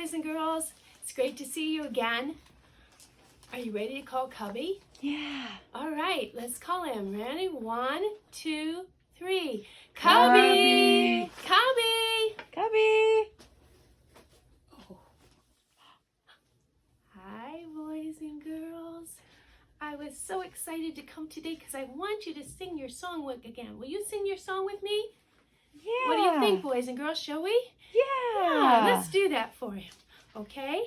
boys and girls. It's great to see you again. Are you ready to call Cubby? Yeah. All right, let's call him. Ready? 1, 2, 3. Cubby! Cubby! Cubby! Oh. Hi, boys and girls. I was so excited to come today because I want you to sing your song again. Will you sing your song with me? Yeah. What do you think, boys and girls? Shall we? Yeah. Let's do that for him. Okay?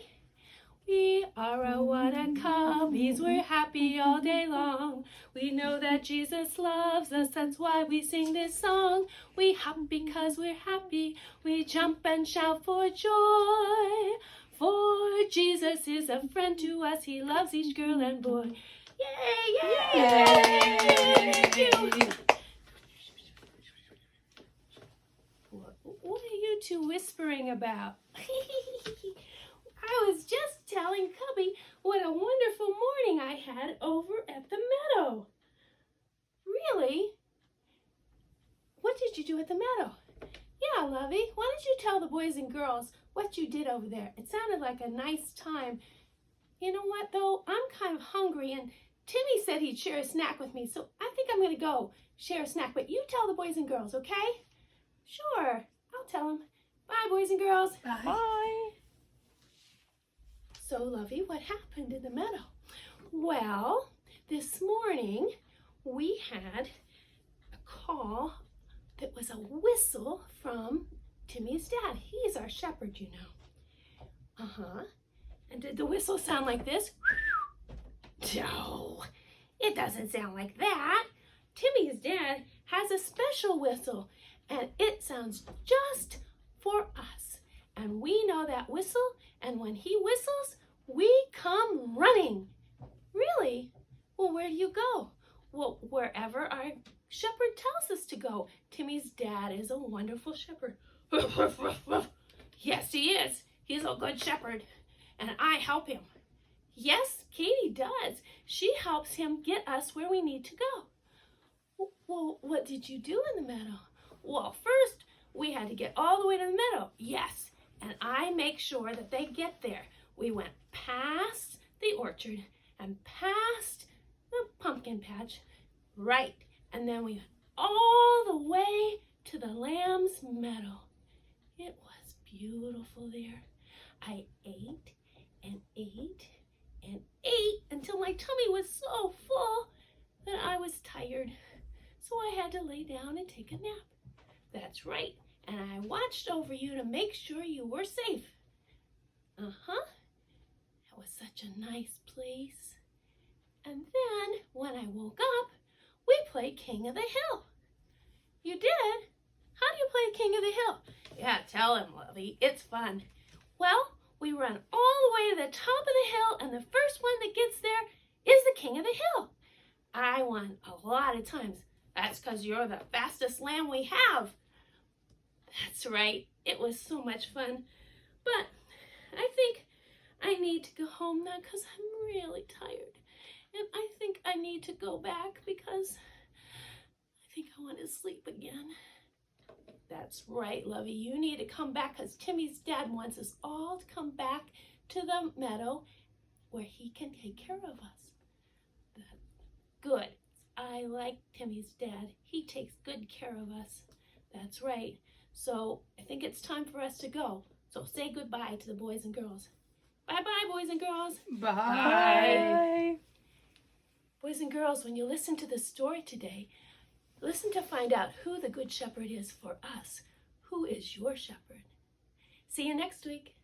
We are a what a Cubbies, we're happy all day long. We know that Jesus loves us, that's why we sing this song. We hop because we're happy, we jump and shout for joy. For Jesus is a friend to us, he loves each girl and boy. Yay, yay, yay! Thank you. What are you two whispering about? I was just telling Cubby what a wonderful morning I had over at the meadow. Really? What did you do at the meadow? Yeah, Lovey, why don't you tell the boys and girls what you did over there? It sounded like a nice time. You know what, though? I'm kind of hungry, and Timmy said he'd share a snack with me, so I think I'm going to go share a snack. But you tell the boys and girls, okay? Sure, I'll tell them. Bye, boys and girls. Bye. Bye. So, Lovey, what happened in the meadow? Well, this morning we had a call that was a whistle from Timmy's dad. He's our shepherd, you know. And did the whistle sound like this? No, it doesn't sound like that. Timmy's dad has a special whistle, and it sounds just for us. And we know that whistle, and when he whistles, we come running. Really? Well, where do you go? Well, wherever our shepherd tells us to go. Timmy's dad is a wonderful shepherd. Yes, he is. He's a good shepherd, and I help him. Yes, Katie does. She helps him get us where we need to go. Well, what did you do in the meadow? Well, first, we had to get all the way to the meadow. Yes, and I make sure that they get there. We went past the orchard and past the pumpkin patch, right, and then we went all the way to the lamb's meadow. It was beautiful there. I ate and ate and ate until my tummy was so full that I was tired, so I had to lay down and take a nap. That's right, and I watched over you to make sure you were safe. That was such a nice place. And then, when I woke up, we played King of the Hill. You did? How do you play King of the Hill? Yeah, tell him, Lovey. It's fun. Well, we run all the way to the top of the hill, and the first one that gets there is the King of the Hill. I won a lot of times. That's because you're the fastest lamb we have. That's right. It was so much fun. But I think I need to go home now because I'm really tired. And I think I need to go back because I think I want to sleep again. That's right, Lovey. You need to come back because Timmy's dad wants us all to come back to the meadow where he can take care of us. Good. I like Timmy's dad. He takes good care of us. That's right. So I think it's time for us to go. So say goodbye to the boys and girls. Bye-bye, boys and girls. Bye. Bye. Boys and girls, when you listen to the story today, listen to find out who the Good Shepherd is for us. Who is your shepherd? See you next week.